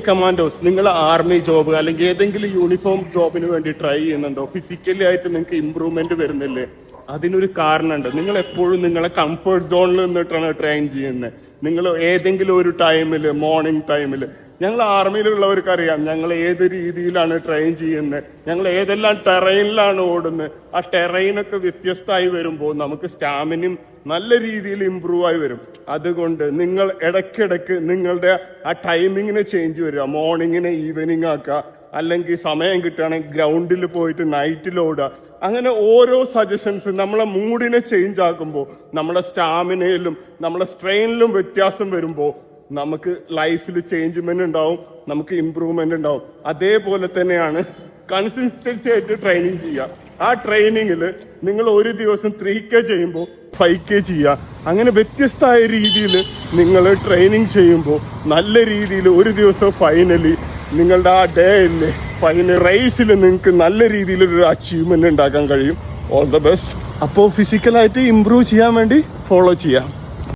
Commandos, നിങ്ങൾ army job അല്ലെങ്കിൽ ഏതെങ്കിലും യൂണിഫോം ജോബിന് വേണ്ടി ട്രൈ ചെയ്യുന്നുണ്ടോ? ഫിസിക്കലി ആയിട്ട് നിങ്ങൾക്ക് ഇമ്പ്രൂവ്മെന്റ് വരുന്നില്ലേ? അതിനൊരു കാരണമുണ്ട്. നിങ്ങൾ എപ്പോഴും നിങ്ങളെ കംഫർട്ട് സോണിൽ നിന്നിട്ടാണ് ട്രെയിൻ ചെയ്യുന്നത്. നിങ്ങൾ ഏതെങ്കിലും ഒരു ടൈമിൽ, മോർണിംഗ് ടൈമിൽ, ഞങ്ങൾ ആർമിയിലുള്ളവർക്ക് അറിയാം ഞങ്ങൾ ഏത് രീതിയിലാണ് ട്രെയിൻ ചെയ്യുന്നത്, ഞങ്ങൾ ഏതെല്ലാം ടെറൈനിലാണ് ഓടുന്നത്. ആ ടെറൈനൊക്കെ വ്യത്യസ്തമായി വരുമ്പോൾ നമുക്ക് സ്റ്റാമിനയും നല്ല രീതിയിൽ ഇമ്പ്രൂവ് ആയി വരും. അതുകൊണ്ട് നിങ്ങൾ ഇടയ്ക്കിടയ്ക്ക് നിങ്ങളുടെ ആ ടൈമിങ്ങിന് ചേഞ്ച് വരിക. മോർണിംഗിനെ ഈവനിങ് ആക്കുക, അല്ലെങ്കിൽ സമയം കിട്ടുകയാണെങ്കിൽ ഗ്രൗണ്ടിൽ പോയിട്ട് നൈറ്റിൽ ഓടുക. അങ്ങനെ ഓരോ സജഷൻസ് നമ്മളെ മൂഡിനെ ചേഞ്ച് ആക്കുമ്പോൾ, നമ്മളെ സ്റ്റാമിനയിലും നമ്മളെ സ്ട്രെയിനിലും വ്യത്യാസം വരുമ്പോൾ നമുക്ക് ലൈഫിൽ ചേഞ്ച്മെന്റ് ഉണ്ടാവും, നമുക്ക് ഇമ്പ്രൂവ്മെന്റ് ഉണ്ടാവും. അതേപോലെ തന്നെയാണ് കൺസിസ്റ്റൻസി ആയിട്ട് ട്രെയിനിങ് ചെയ്യുക. ആ ട്രെയിനിങ്ങിൽ നിങ്ങൾ ഒരു ദിവസം 3K ചെയ്യുമ്പോൾ 5K ചെയ്യുക. അങ്ങനെ വ്യത്യസ്തമായ രീതിയിൽ നിങ്ങൾ ട്രെയിനിങ് ചെയ്യുമ്പോൾ നല്ല രീതിയിൽ ഒരു ദിവസം ഫൈനലി നിങ്ങളുടെ ആ ഡേയില് ഫൈനൽ റേസിൽ നിങ്ങൾക്ക് നല്ല രീതിയിലൊരു അച്ചീവ്മെന്റ് ഉണ്ടാക്കാൻ കഴിയും. All the best. അപ്പോൾ ഫിസിക്കലായിട്ട് ഇമ്പ്രൂവ് ചെയ്യാൻ വേണ്ടി ഫോളോ ചെയ്യാം.